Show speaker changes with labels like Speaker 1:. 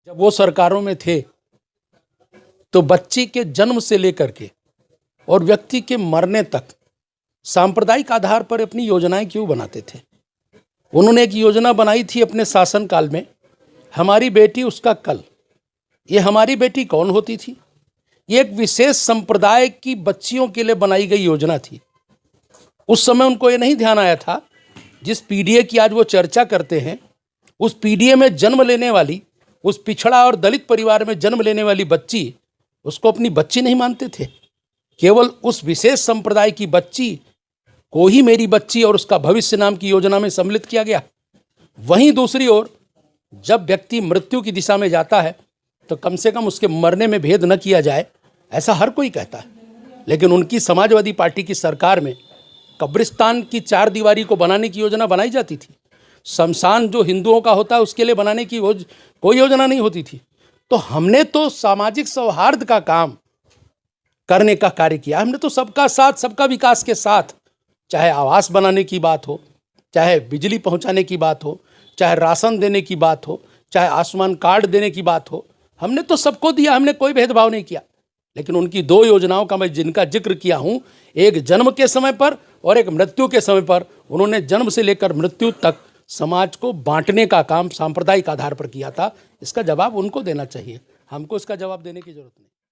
Speaker 1: जब वो सरकारों में थे तो बच्ची के जन्म से लेकर के और व्यक्ति के मरने तक सांप्रदायिक आधार पर अपनी योजनाएं क्यों बनाते थे। उन्होंने एक योजना बनाई थी अपने शासनकाल में, हमारी बेटी उसका कल। ये हमारी बेटी कौन होती थी? ये एक विशेष संप्रदाय की बच्चियों के लिए बनाई गई योजना थी। उस समय उनको ये नहीं ध्यान आया था, जिस पीडीए की आज वो चर्चा करते हैं, उस पीडीए में जन्म लेने वाली, उस पिछड़ा और दलित परिवार में जन्म लेने वाली बच्ची, उसको अपनी बच्ची नहीं मानते थे। केवल उस विशेष संप्रदाय की बच्ची को ही मेरी बच्ची और उसका भविष्य नाम की योजना में सम्मिलित किया गया। वहीं दूसरी ओर जब व्यक्ति मृत्यु की दिशा में जाता है तो कम से कम उसके मरने में भेद न किया जाए, ऐसा हर कोई कहता है। लेकिन उनकी समाजवादी पार्टी की सरकार में कब्रिस्तान की 4 दीवारी को बनाने की योजना बनाई जाती थी। शमशान जो हिंदुओं का होता है उसके लिए बनाने की कोई योजना नहीं होती थी। तो हमने तो सामाजिक सौहार्द का काम करने का कार्य किया। हमने तो सबका साथ, सबका विकास के साथ, चाहे आवास बनाने की बात हो, चाहे बिजली पहुंचाने की बात हो, चाहे राशन देने की बात हो, चाहे आयुष्मान कार्ड देने की बात हो, हमने तो सबको दिया। हमने कोई भेदभाव नहीं किया। लेकिन उनकी 2 योजनाओं का मैं जिनका जिक्र किया हूं, एक जन्म के समय पर और एक मृत्यु के समय पर, उन्होंने जन्म से लेकर मृत्यु तक समाज को बांटने का काम सांप्रदायिक आधार पर किया था। इसका जवाब उनको देना चाहिए, हमको इसका जवाब देने की जरूरत नहीं।